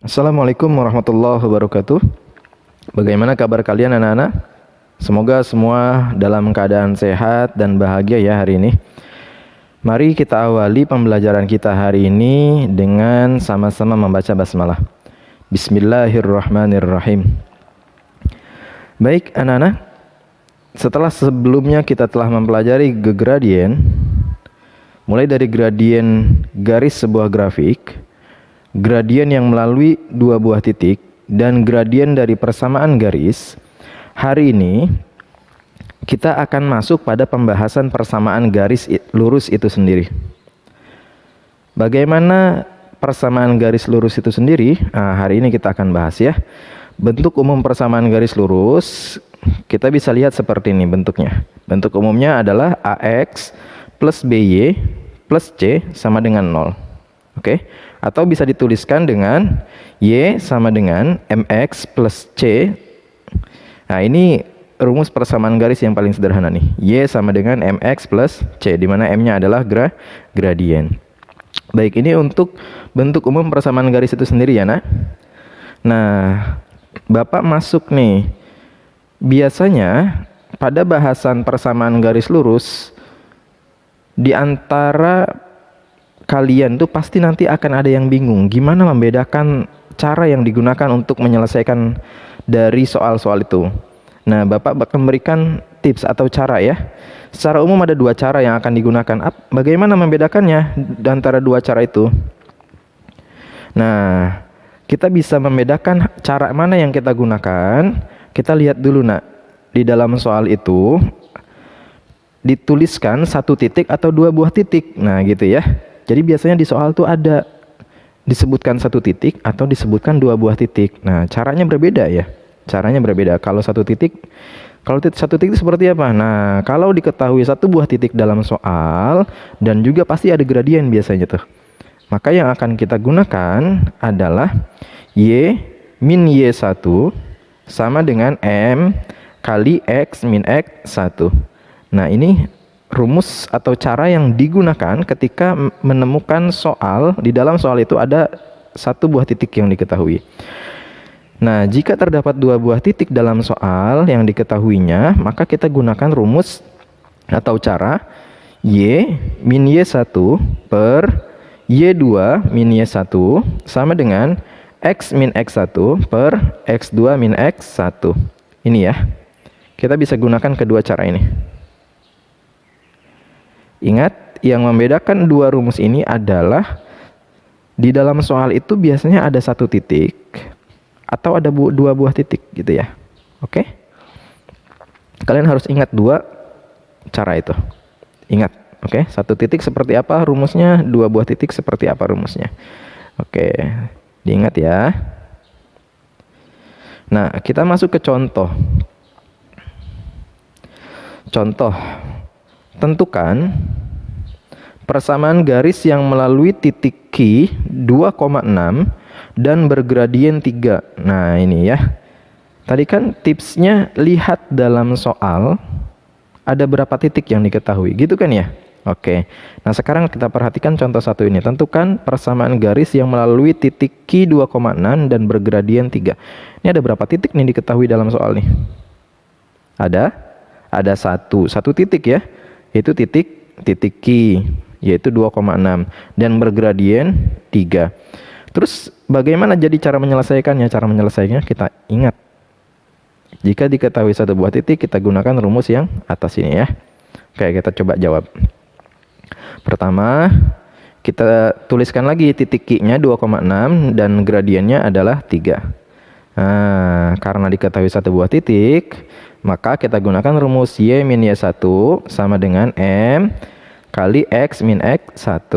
Assalamualaikum warahmatullahi wabarakatuh. Bagaimana kabar kalian anak-anak? Semoga semua dalam keadaan sehat dan bahagia ya hari ini. Mari kita awali pembelajaran kita hari ini dengan sama-sama membaca basmalah. Bismillahirrahmanirrahim. Baik anak-anak, setelah sebelumnya kita telah mempelajari gradien, mulai dari gradien garis sebuah grafik, gradien yang melalui dua buah titik, dan gradien dari persamaan garis. Hari ini kita akan masuk pada pembahasan persamaan garis lurus itu sendiri. Bagaimana persamaan garis lurus itu sendiri? Nah, hari ini kita akan bahas ya. Bentuk umum persamaan garis lurus kita bisa lihat seperti ini bentuknya. Bentuk umumnya adalah AX plus BY plus C sama dengan 0. Oke, atau bisa dituliskan dengan Y sama dengan MX plus C. Nah, ini rumus persamaan garis yang paling sederhana nih. Y sama dengan MX plus C, di mana M-nya adalah gradien. Baik, ini untuk bentuk umum persamaan garis itu sendiri ya, nak. Nah, Bapak masuk nih. Biasanya pada bahasan persamaan garis lurus, di antara kalian tuh pasti nanti akan ada yang bingung gimana membedakan cara yang digunakan untuk menyelesaikan dari soal-soal itu. Nah, Bapak akan memberikan tips atau cara ya. Secara umum ada dua cara yang akan digunakan. Bagaimana membedakannya di antara dua cara itu? Nah, kita bisa membedakan cara mana yang kita gunakan. Kita lihat dulu nak, di dalam soal itu dituliskan satu titik atau dua buah titik. Nah gitu ya. Jadi biasanya di soal tuh ada disebutkan satu titik atau disebutkan dua buah titik. Nah, caranya berbeda ya. Caranya berbeda. Kalau satu titik seperti apa? Nah, kalau diketahui satu buah titik dalam soal dan juga pasti ada gradien biasanya tuh. Maka yang akan kita gunakan adalah Y min Y1 sama dengan M kali X min X1. Nah, ini rumus atau cara yang digunakan ketika menemukan soal. Di dalam soal itu ada satu buah titik yang diketahui. Nah, jika terdapat dua buah titik dalam soal yang diketahuinya, maka kita gunakan rumus atau cara Y min Y1 per Y2 min Y1 sama dengan X min X1 per X2 min X1. Ini ya, kita bisa gunakan kedua cara ini. Ingat, yang membedakan dua rumus ini adalah di dalam soal itu biasanya ada satu titik atau ada dua buah titik gitu ya. Oke? Kalian harus ingat dua cara itu. Ingat, oke? Satu titik seperti apa rumusnya, dua buah titik seperti apa rumusnya. Oke, diingat ya. Nah, kita masuk ke contoh. Contoh. Tentukan persamaan garis yang melalui titik Q 2,6 dan bergradien 3. Nah, ini ya. Tadi kan tipsnya lihat dalam soal ada berapa titik yang diketahui, gitu kan ya? Oke. Nah, sekarang kita perhatikan contoh satu ini. Tentukan persamaan garis yang melalui titik Q 2,6 dan bergradien 3. Ini ada berapa titik nih diketahui dalam soal nih? Ada satu titik ya. Itu titik Q, yaitu 2,6 dan bergradien 3. Terus bagaimana jadi cara menyelesaikannya? Cara menyelesaikannya kita ingat. Jika diketahui satu buah titik, kita gunakan rumus yang atas ini ya. Oke, kita coba jawab. Pertama, kita tuliskan lagi titik Q-nya 2,6 dan gradiennya adalah 3. Nah, karena diketahui satu buah titik, maka kita gunakan rumus Y min Y1 sama dengan M kali X min X1.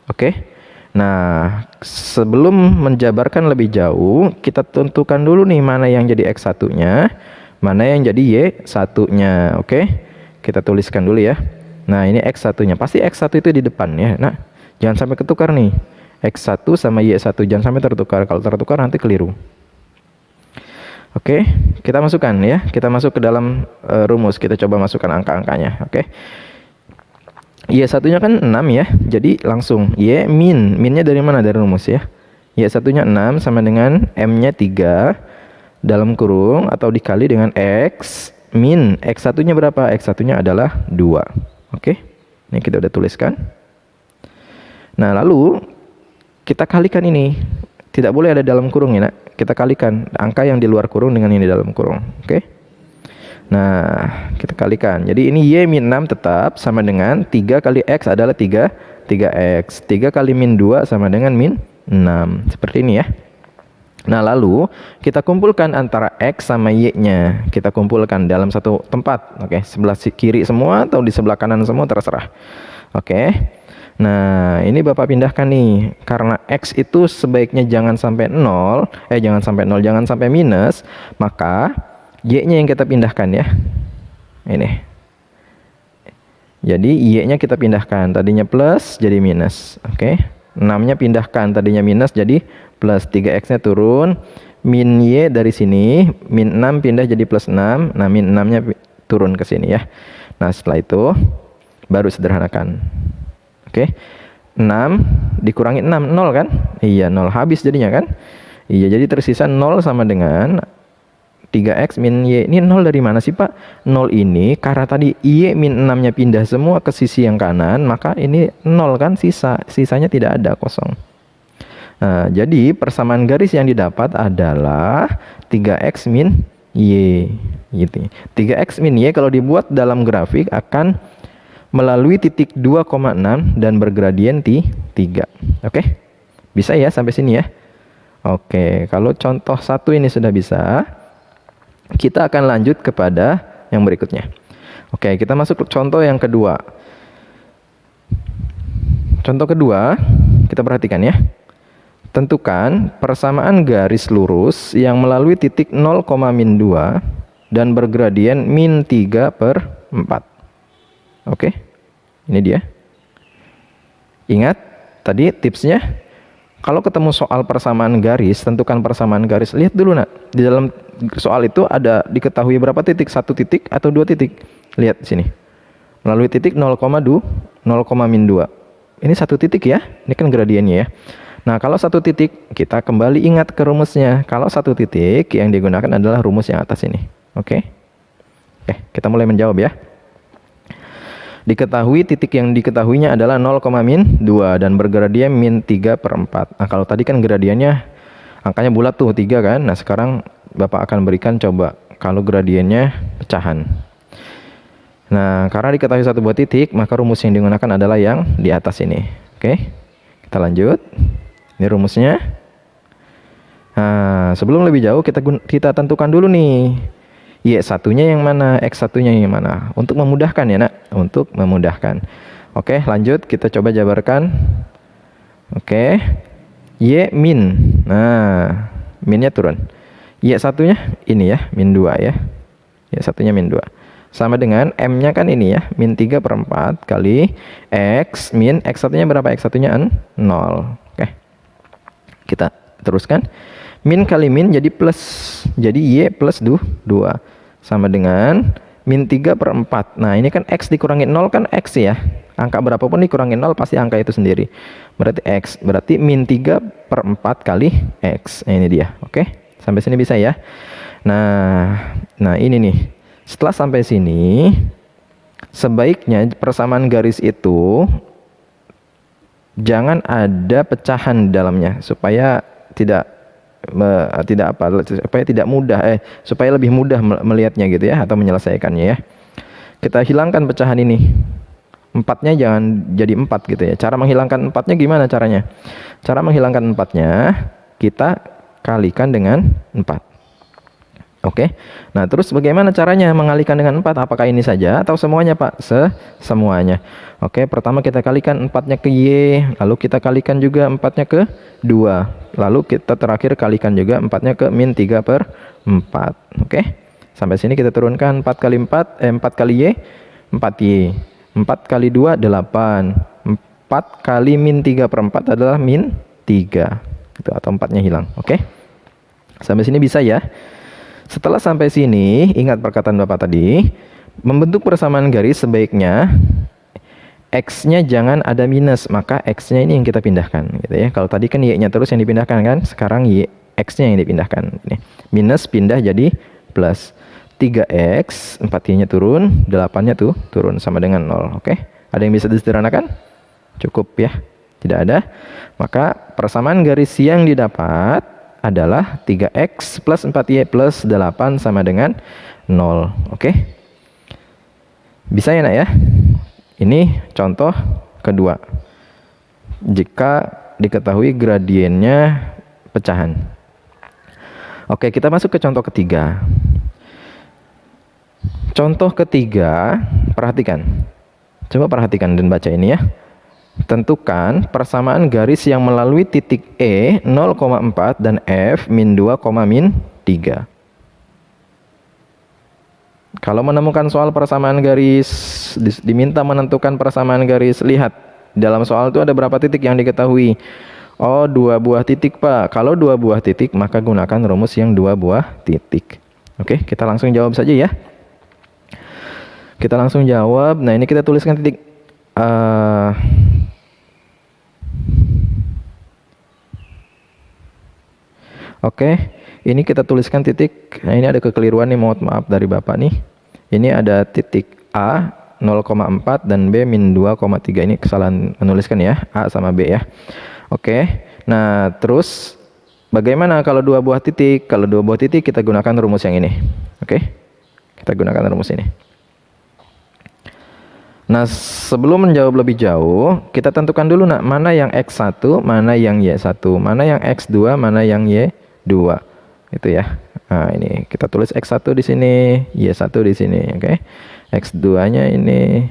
Oke. Nah, sebelum menjabarkan lebih jauh, kita tentukan dulu nih mana yang jadi X1-nya, mana yang jadi Y1-nya. Oke. Kita tuliskan dulu ya. Nah, ini X1-nya. Pasti X1 itu di depan ya. Nah, jangan sampai ketukar nih. X1 sama Y1 jangan sampai tertukar. Kalau tertukar nanti keliru. Oke, kita masukkan ya. Kita masuk ke dalam rumus. Kita coba masukkan angka-angkanya. Oke. Y1-nya kan 6 ya. Jadi langsung Y min. Minnya dari mana? Dari rumus ya. Y satunya 6 sama dengan M-nya 3 dalam kurung atau dikali dengan X min X satunya berapa? X satunya adalah 2. Oke, ini kita udah tuliskan. Nah, lalu kita kalikan ini. Tidak boleh ada dalam kurung ya, nak. Kita kalikan angka yang di luar kurung dengan ini dalam kurung. Oke. Nah, kita kalikan. Jadi ini Y min 6 tetap sama dengan 3 kali X adalah 3X. 3 kali min 2 sama dengan min 6. Seperti ini ya. Nah, lalu kita kumpulkan antara X sama Y-nya. Kita kumpulkan dalam satu tempat. Oke, sebelah kiri semua atau di sebelah kanan semua terserah. Oke. Nah, ini Bapak pindahkan nih. Karena X itu sebaiknya jangan sampai 0, jangan sampai minus, maka Y-nya yang kita pindahkan ya. Ini. Jadi Y-nya kita pindahkan. Tadinya plus jadi minus. Oke. 6-nya pindahkan. Tadinya minus jadi plus. 3X-nya turun. Min Y dari sini. Min 6 pindah jadi plus 6. Nah, min 6-nya turun ke sini ya. Nah, setelah itu baru sederhanakan. Oke. 6 dikurangi 6, 0 kan? Iya, 0 habis jadinya kan? Iya, jadi tersisa 0 sama dengan 3X min Y. Ini 0 dari mana sih, Pak? 0 ini karena tadi Y min 6-nya pindah semua ke sisi yang kanan, maka ini 0 kan, sisanya tidak ada, kosong. Nah, jadi persamaan garis yang didapat adalah 3X min Y gitu. 3X min Y kalau dibuat dalam grafik akan melalui titik 2,6 dan bergradien 3. Oke? Bisa ya sampai sini ya? Oke, kalau contoh 1 ini sudah bisa, kita akan lanjut kepada yang berikutnya. Oke, kita masuk ke contoh yang kedua. Contoh kedua, kita perhatikan ya. Tentukan persamaan garis lurus yang melalui titik 0,-2 dan bergradien min 3/4. Oke, ini dia. Ingat tadi tipsnya, kalau ketemu soal persamaan garis, tentukan persamaan garis. Lihat dulu nak, di dalam soal itu ada diketahui berapa titik, 1 titik atau 2 titik. Lihat sini, melalui titik 0,2, 0,-2. Ini 1 titik ya, ini kan gradiennya ya. Nah, kalau 1 titik, kita kembali ingat ke rumusnya. Kalau 1 titik, yang digunakan adalah rumus yang atas ini. Oke, kita mulai menjawab ya. Diketahui titik yang diketahuinya adalah 0,-2 dan bergradien min 3/4. Nah, kalau tadi kan gradiennya angkanya bulat tuh 3 kan. Nah, sekarang Bapak akan berikan coba kalau gradiennya pecahan. Nah, karena diketahui 1 buah titik, maka rumus yang digunakan adalah yang di atas ini. Oke, kita lanjut. Ini rumusnya. Nah, sebelum lebih jauh kita tentukan dulu nih. Y satunya yang mana, X satunya yang mana, untuk memudahkan ya nak, untuk memudahkan. Oke, lanjut kita coba jabarkan. Oke, Y min, nah minnya turun. Y satunya ini ya, min 2 ya. Y satunya min 2 sama dengan M nya kan ini ya, min 3/4 kali X min X satunya berapa? X satunya 0. Oke, kita teruskan. Min kali min jadi plus, jadi Y plus 2 sama dengan min 3/4. Nah, ini kan X dikurangi 0 kan X ya. Angka berapapun dikurangi 0 pasti angka itu sendiri. Berarti X, berarti min 3/4 kali X. Nah, ini dia. Oke, sampai sini bisa ya. Nah ini nih. Setelah sampai sini, sebaiknya persamaan garis itu jangan ada pecahan di dalamnya supaya supaya lebih mudah melihatnya gitu ya, atau menyelesaikannya ya. Kita hilangkan pecahan ini. 4-nya jangan jadi 4 gitu ya. Cara menghilangkan 4-nya gimana caranya? Cara menghilangkan 4-nya kita kalikan dengan 4. Oke. Nah, terus bagaimana caranya mengalihkan dengan 4? Apakah ini saja atau semuanya, Pak? Semuanya. Oke, pertama kita kalikan 4-nya ke Y, lalu kita kalikan juga 4-nya ke 2. Lalu kita terakhir kalikan juga 4-nya ke min 3/4. Oke. Sampai sini kita turunkan 4 kali 4, 4 kali Y, 4Y. 4 kali 2, 8. 4 kali min 3/4 adalah min 3. Gitu, atau 4-nya hilang. Oke. Sampai sini bisa ya. Setelah sampai sini, ingat perkataan Bapak tadi, membentuk persamaan garis sebaiknya X-nya jangan ada minus, maka X-nya ini yang kita pindahkan gitu ya. Kalau tadi kan Y-nya terus yang dipindahkan kan, sekarang X-nya yang dipindahkan. Ini minus pindah jadi plus. 3X, 4Y-nya turun, 8-nya tuh turun sama dengan 0. Oke. Ada yang bisa disederhanakan? Cukup ya. Tidak ada. Maka persamaan garis yang didapat adalah 3X plus 4Y plus 8 sama dengan 0. Oke. Bisa ya nak ya? Ini contoh kedua. Jika diketahui gradiennya pecahan. Oke, kita masuk ke contoh ketiga. Contoh ketiga, perhatikan. Coba perhatikan dan baca ini ya. Tentukan persamaan garis yang melalui titik E 0,4 dan F min 2, min 3. Kalau menemukan soal persamaan garis, diminta menentukan persamaan garis, lihat dalam soal itu ada berapa titik yang diketahui. Oh, 2 buah titik Pak. Kalau 2 buah titik, maka gunakan rumus yang 2 buah titik. Oke, kita langsung jawab saja ya. Kita langsung jawab. Nah, ini kita tuliskan titik. Oke, ini kita tuliskan titik. Nah, ini ada kekeliruan nih, mohon maaf dari Bapak nih. Ini ada titik A 0,4 dan B min 2,3. Ini kesalahan menuliskan ya, A sama B ya. Oke. Nah, terus bagaimana kalau 2 buah titik? Kalau 2 buah titik kita gunakan rumus yang ini. Oke. Kita gunakan rumus ini. Nah, sebelum menjawab lebih jauh, kita tentukan dulu nak, mana yang X1, mana yang Y1, mana yang X2, mana yang Y2. Itu ya. Nah, ini kita tulis X1 di sini, Y1 di sini, oke. X2-nya ini,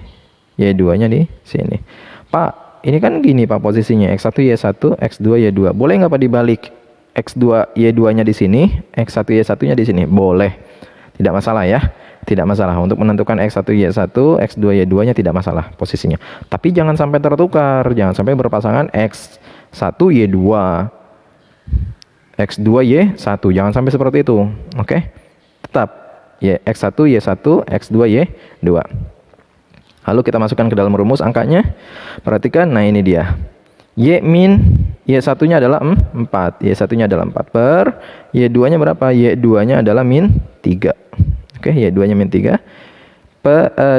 Y2-nya di sini. Pak, ini kan gini Pak posisinya, X1 Y1, X2 Y2. Boleh nggak Pak dibalik? X2 Y2-nya di sini, X1 Y1-nya di sini. Boleh. Tidak masalah ya. Tidak masalah untuk menentukan X1 Y1, X2 Y2-nya tidak masalah posisinya. Tapi jangan sampai tertukar, jangan sampai berpasangan X1 Y2, X2 Y1, jangan sampai seperti itu. Oke. Tetap X1 Y1, X2 Y2. Lalu kita masukkan ke dalam rumus angkanya. Perhatikan, nah ini dia. Y min Y1-nya adalah 4, Y1-nya adalah 4 per Y2-nya berapa? Y2-nya adalah min 3. Oke, Y2-nya min 3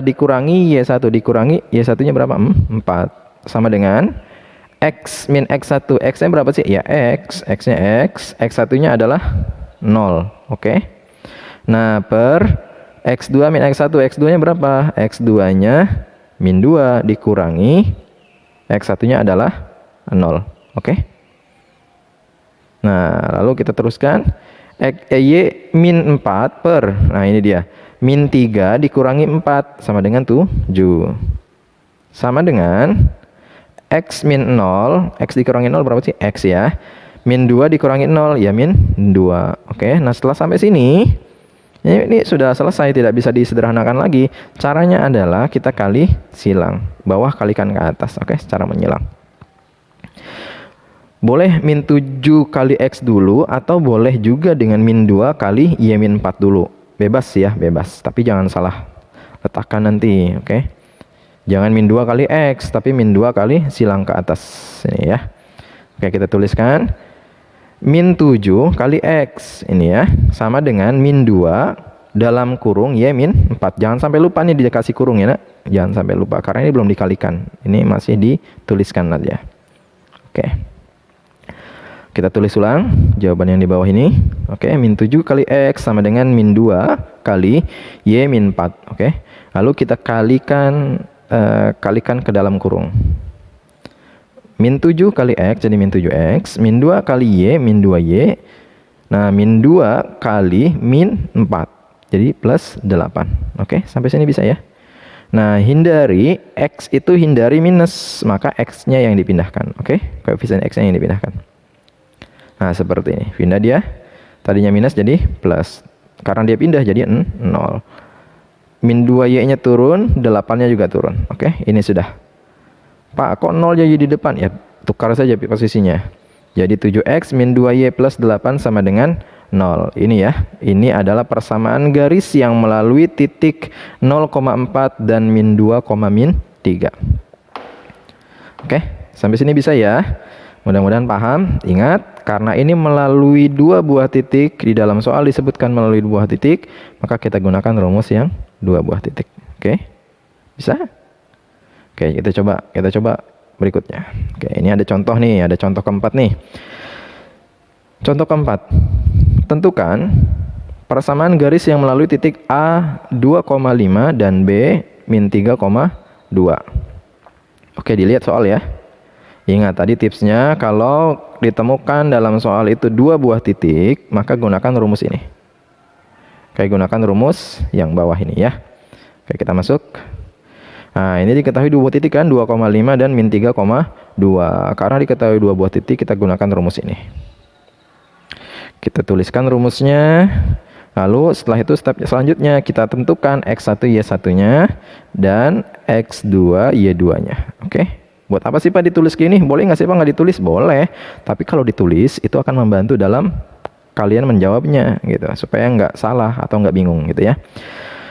dikurangi Y1, dikurangi Y1-nya berapa? 4. Sama dengan X min X1. X-nya berapa sih? Ya X, X-nya X, X1-nya adalah 0. Oke. Nah, per X2 min X1, X2-nya berapa? X2-nya min 2 dikurangi X1-nya adalah 0. Oke. Nah, lalu kita teruskan. Y min 4 per, nah ini dia, min 3 dikurangi 4 sama dengan 7. Sama dengan X min 0, X dikurangi 0 berapa sih? X ya. Min 2 dikurangi 0, ya min 2. Oke, nah setelah sampai sini, ini sudah selesai, tidak bisa disederhanakan lagi. Caranya adalah kita kali silang. Bawah kalikan ke atas, oke, secara menyilang. Boleh min 7 kali X dulu, atau boleh juga dengan min 2 kali Y min 4 dulu. Bebas ya, bebas. Tapi jangan salah letakkan nanti, oke. Jangan min 2 kali X, tapi min 2 kali silang ke atas. Ini ya. Oke, kita tuliskan. Min 7 kali X, ini ya. Sama dengan min 2 dalam kurung Y min 4. Jangan sampai lupa nih dikasih kurung ya nak. Jangan sampai lupa, karena ini belum dikalikan. Ini masih dituliskan aja. Oke. Kita tulis ulang jawaban yang di bawah ini. Oke, min 7 kali X sama dengan min 2 kali Y min 4. Oke. Lalu kita kalikan ke dalam kurung. Min 7 kali X jadi min 7X, min 2 kali Y min 2Y. Nah, min 2 kali min 4. Jadi plus 8. Oke, sampai sini bisa ya. Nah, hindari X itu hindari minus, maka X-nya yang dipindahkan. Oke, koefisien X-nya yang dipindahkan. Nah, seperti ini. Pindah dia. Tadinya minus jadi plus. Karena dia pindah jadi 0. Min 2Y-nya turun, 8-nya juga turun. Oke, ini sudah. Pak, kok 0 jadi di depan? Ya, tukar saja posisinya. Jadi 7X min 2Y plus 8 sama dengan 0. Ini ya. Ini adalah persamaan garis yang melalui titik 0,4 dan min 2, min 3. Oke, sampai sini bisa ya. Mudah-mudahan paham. Ingat, karena ini melalui dua buah titik, di dalam soal disebutkan melalui dua buah titik, maka kita gunakan rumus yang dua buah titik. Oke, bisa? Oke, kita coba berikutnya. Oke, ini ada contoh nih, ada contoh keempat nih. Contoh keempat, tentukan persamaan garis yang melalui titik A 2,5 dan B min 3,2. Oke, dilihat soal ya. Ingat tadi tipsnya, kalau ditemukan dalam soal itu dua buah titik, maka gunakan rumus ini. Oke, gunakan rumus yang bawah ini ya. Oke, kita masuk. Nah, ini diketahui dua buah titik kan, 2,5 dan min 3,2. Karena diketahui dua buah titik, kita gunakan rumus ini. Kita tuliskan rumusnya. Lalu setelah itu step selanjutnya kita tentukan X1 Y1-nya dan X2 Y2-nya. Oke. Buat apa sih Pak ditulis gini? Boleh nggak sih Pak nggak ditulis? Boleh. Tapi kalau ditulis itu akan membantu dalam kalian menjawabnya gitu, supaya nggak salah atau nggak bingung gitu ya.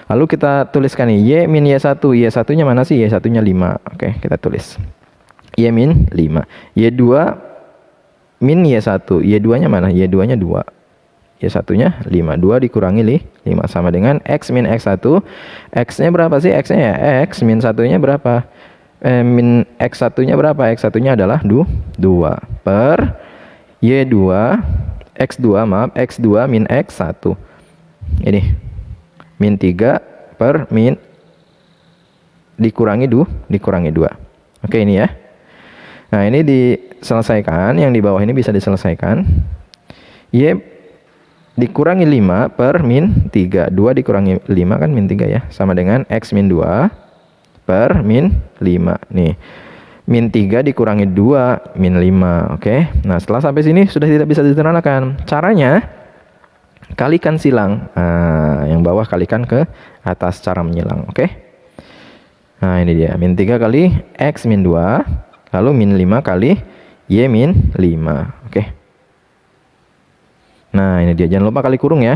Lalu kita tuliskan nih Y min Y1. Y1-nya mana sih? Y1-nya 5. Oke, kita tulis. Y min 5. Y2 min Y1. Y2-nya mana? Y2-nya 2. Y1-nya 5. 2 dikurangi 5 sama dengan X min X1. X-nya berapa sih? X-nya ya X min 1-nya berapa? Min X1-nya berapa? X1-nya adalah 2 per Y2 X2 maaf X2 min X1. Ini min 3 per min dikurangi 2. Oke, ini ya. Nah, ini diselesaikan, yang di bawah ini bisa diselesaikan. Y dikurangi 5 per min 3. 2 dikurangi 5 kan min 3 ya. Sama dengan X min 2 per min 5. Nih, min 3 dikurangi 2 min 5. Oke. Nah, setelah sampai sini sudah tidak bisa disederhanakan. Caranya, kalikan silang. Nah, yang bawah kalikan ke atas cara menyilang. Oke. Nah, ini dia. Min 3 kali X min 2. Lalu min 5 kali Y min 5. Oke. Nah, ini dia. Jangan lupa kali kurung ya.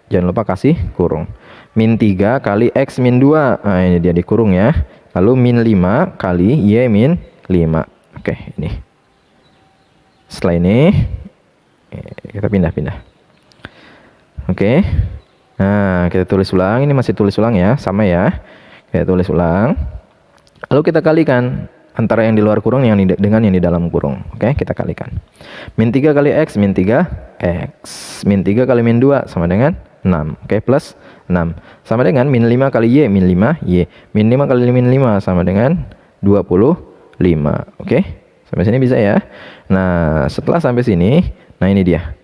Jangan lupa kasih kurung. Min 3 kali X min 2. Nah, ini dia dikurung ya. Lalu min 5 kali Y min 5. Oke, ini. Setelah ini, kita pindah-pindah. Oke. Nah, kita tulis ulang. Ini masih tulis ulang ya. Sama ya. Kita tulis ulang. Lalu kita kalikan antara yang di luar kurung dengan yang di dalam kurung. Oke, kita kalikan. Min 3 kali X, min 3 X. Min 3 kali min 2 sama dengan 6. Oke, plus 6. Sama dengan min 5 kali Y, min 5 Y. Min 5 kali min 5 sama dengan 25. Oke, sampai sini bisa ya. Nah, setelah sampai sini, nah ini dia.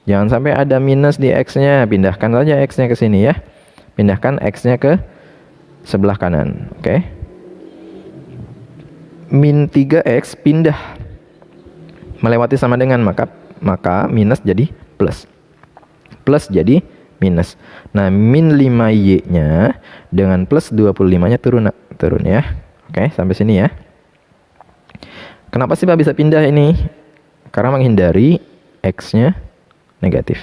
Jangan sampai ada minus di X-nya. Pindahkan saja X-nya ke sini ya. Pindahkan X-nya ke sebelah kanan. Oke. Min 3X pindah melewati sama dengan, maka minus jadi plus. Plus jadi minus. Nah, min 5Y-nya dengan plus 25-nya turun ya. Oke, sampai sini ya. Kenapa sih Pak bisa pindah ini? Karena menghindari X-nya negatif.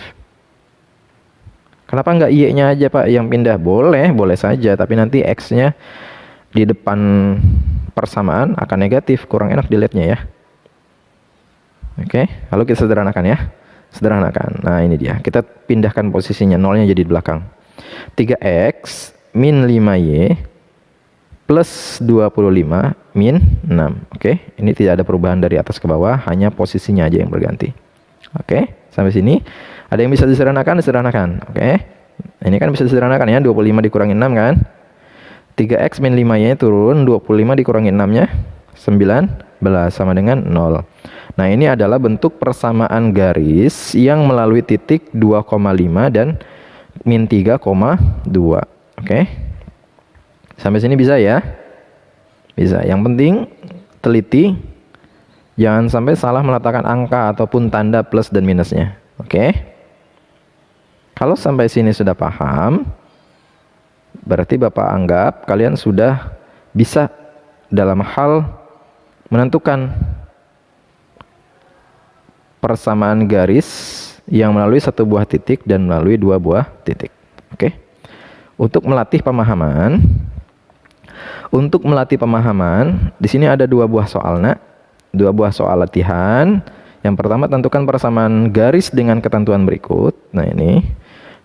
Kenapa nggak Y-nya aja Pak yang pindah? Boleh saja, tapi nanti X-nya di depan persamaan akan negatif, kurang enak dilihatnya ya. Oke, lalu kita sederhanakan ya. Sederhanakan. Nah, ini dia. Kita pindahkan posisinya, nolnya jadi di belakang. 3X min 5Y plus 25 min 6. Oke, ini tidak ada perubahan dari atas ke bawah, hanya posisinya aja yang berganti. Oke, sampai sini. Ada yang bisa disederhanakan? Disederhanakan. Oke. Ini kan bisa disederhanakan ya, 25 dikurangi 6 kan? 3X min 5Y turun, 25 dikurangi 6-nya 19 sama dengan 0. Nah, ini adalah bentuk persamaan garis yang melalui titik 2,5 dan min 3,2. Oke. Sampai sini bisa ya? Bisa. Yang penting teliti, jangan sampai salah meletakkan angka ataupun tanda plus dan minusnya. Oke. Kalau sampai sini sudah paham, berarti Bapak anggap kalian sudah bisa dalam hal menentukan persamaan garis yang melalui satu buah titik dan melalui dua buah titik. Oke. Untuk melatih pemahaman, Untuk melatih pemahaman, di sini ada dua buah soal, nak. Dua buah soal latihan. Yang pertama, tentukan persamaan garis dengan ketentuan berikut. Nah, ini.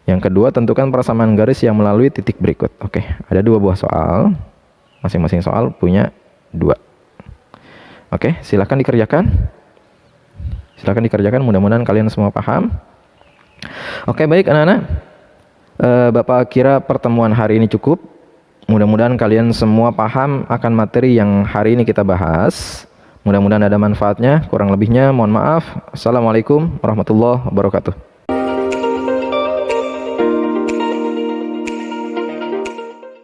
Yang kedua, tentukan persamaan garis yang melalui titik berikut. Oke, ada dua buah soal. Masing-masing soal punya dua. Oke, silakan dikerjakan. Silakan dikerjakan, mudah-mudahan kalian semua paham. Oke, baik anak-anak. Bapak kira pertemuan hari ini cukup. Mudah-mudahan kalian semua paham akan materi yang hari ini kita bahas. Mudah-mudahan ada manfaatnya. Kurang lebihnya mohon maaf. Assalamualaikum warahmatullahi wabarakatuh.